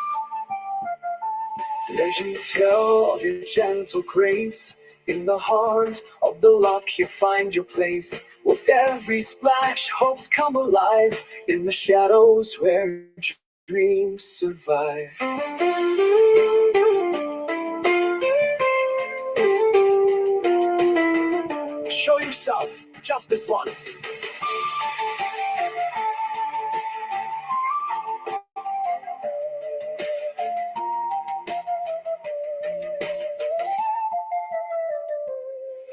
Legends tell of your gentle grace. In the heart of the lock you find your place. With every splash, hopes come alive. In the shadows where dreams survive. Show yourself just this once.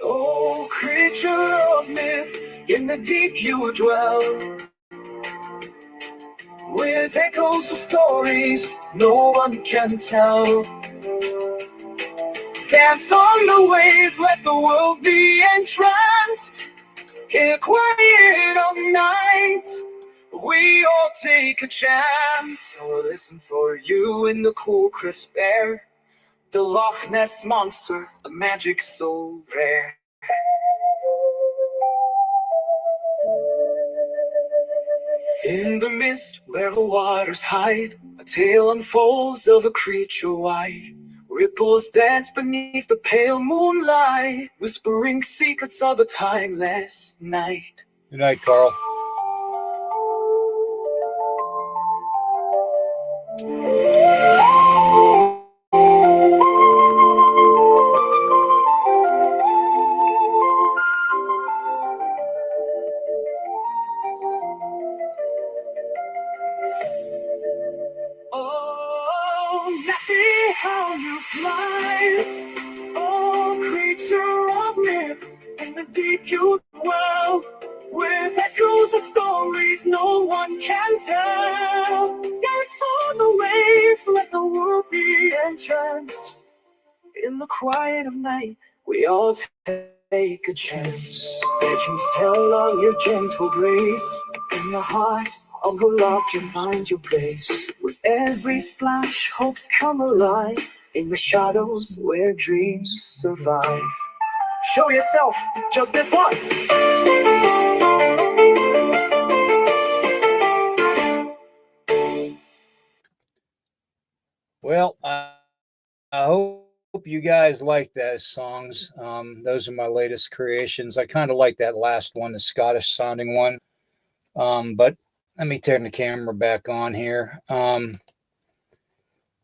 Oh, creature of myth, in the deep you dwell. With echoes of stories no one can tell. Dance on the waves, let the world be entranced. In the quiet of night, we all take a chance. So listen for you in the cool crisp air. The Loch Ness Monster, a magic so rare. In the mist where the waters hide, a tale unfolds of a creature white. Ripples dance beneath the pale moonlight, whispering secrets of a timeless night. Good night, Carl. Oh, now see how you climb. Oh, creature of myth, in the deep you dwell. With echoes of stories no one can tell. Dance on the waves, let the world be entranced. In the quiet of night, we all take a chance. Legends tell of your gentle grace. In the heart of the lock you find your place. With every splash, hopes come alive. In the shadows where dreams survive. Show yourself just this once. Well, I hope you guys like those songs. Those are my latest creations. I kind of like that last one, the Scottish sounding one. But let me turn the camera back on here.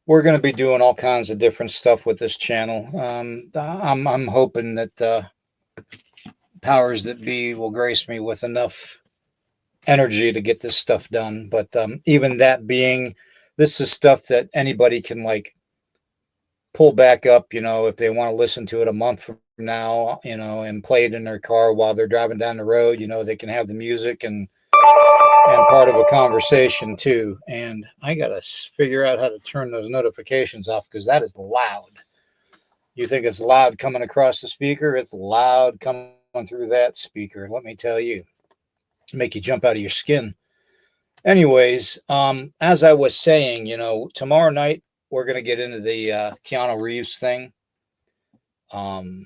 We're going to be doing all kinds of different stuff with this channel. I'm hoping that powers that be will grace me with enough energy to get this stuff done. But even that being, this is stuff that anybody can like pull back up, if they want to listen to it a month from now, and play it in their car while they're driving down the road. They can have the music and part of a conversation too. And I gotta figure out how to turn those notifications off because that is loud. You think it's loud coming across the speaker? It's loud coming through that speaker. Let me tell you, make you jump out of your skin. Anyways, as I was saying, tomorrow night we're gonna get into the Keanu Reeves thing. I'm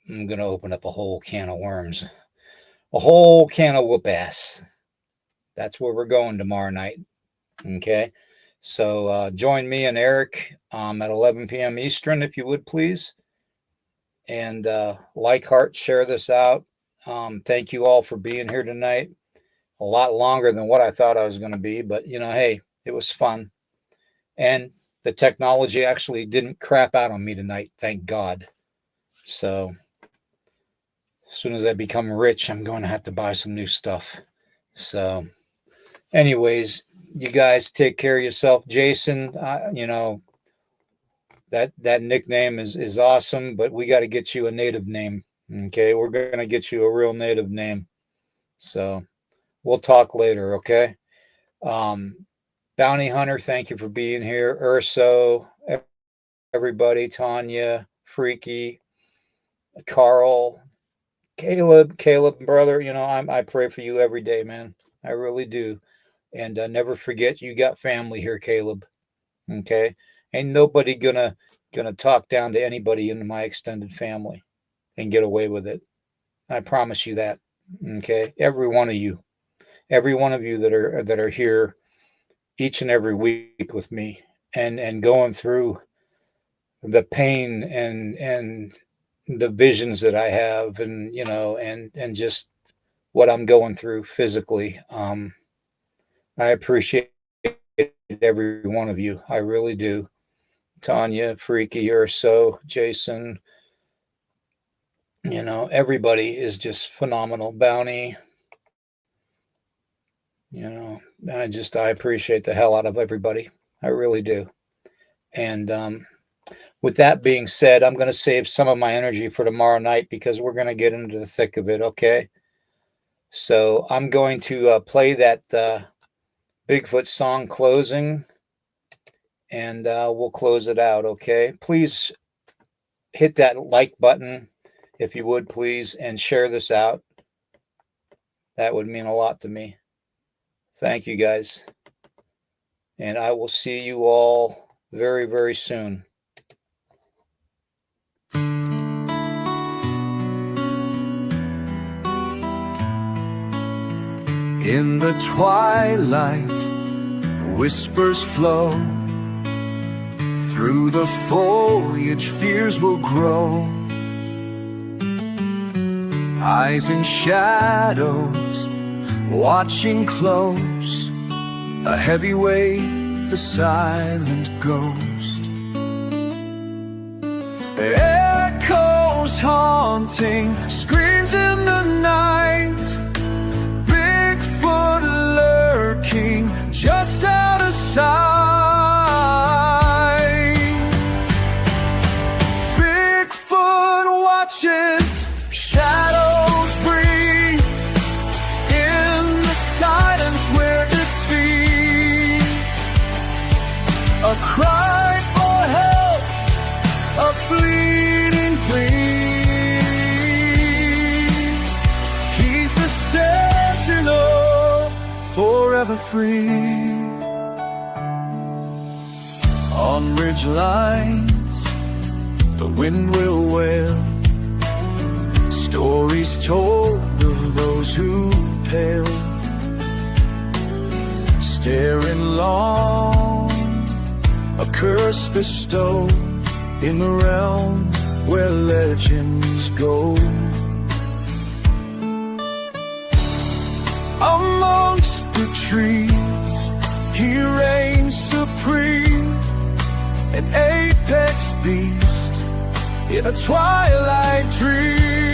gonna open up a whole can of worms, a whole can of whoop ass. That's where we're going tomorrow night. Okay. So join me and Eric at 11 p.m. Eastern, if you would, please. And like, heart, share this out. Thank you all for being here tonight. A lot longer than what I thought I was going to be. But, hey, it was fun. And the technology actually didn't crap out on me tonight. Thank God. So as soon as I become rich, I'm going to have to buy some new stuff. So anyways, you guys take care of yourself. Jason, That nickname is awesome, but we got to get you a native name. Okay, we're gonna get you a real native name. So we'll talk later. Okay. Bounty Hunter, thank you for being here. Urso, everybody, Tanya, Freaky, Carl, Caleb, brother. You know, I pray for you every day, man. I really do. And never forget, you got family here, Caleb. Okay, ain't nobody gonna talk down to anybody in my extended family and get away with it. I promise you that. Okay, every one of you that are here each and every week with me and going through the pain and the visions that I have, and you know, and just what I'm going through physically. I appreciate every one of you. I really do. Tanya, Freaky, Urso, Jason, you know, everybody is just phenomenal. Bounty, you know, I appreciate the hell out of everybody. I really do. And with that being said, I'm going to save some of my energy for tomorrow night because we're going to get into the thick of it. Okay. So I'm going to play that Bigfoot song closing, and we'll close it out. Okay. Please hit that like button if you would, please, and share this out. That would mean a lot to me. Thank you, guys. And I will see you all very, very soon. In the twilight, whispers flow. Through the foliage, fears will grow. Eyes in shadows, watching close. A heavy weight, the silent ghost. Echoes haunting, screams in the night. Bigfoot lurking, just out of sight. Bigfoot watches, shadows breathe. In the silence we're deceived. A cry for help, a fleeting plea. He's the sentinel, forever free. On ridge lines, the wind will wail. Stories told of those who pale, staring long, a curse bestowed in the realm where legends go. Amongst the trees, he reigns supreme, an apex beast in a twilight dream.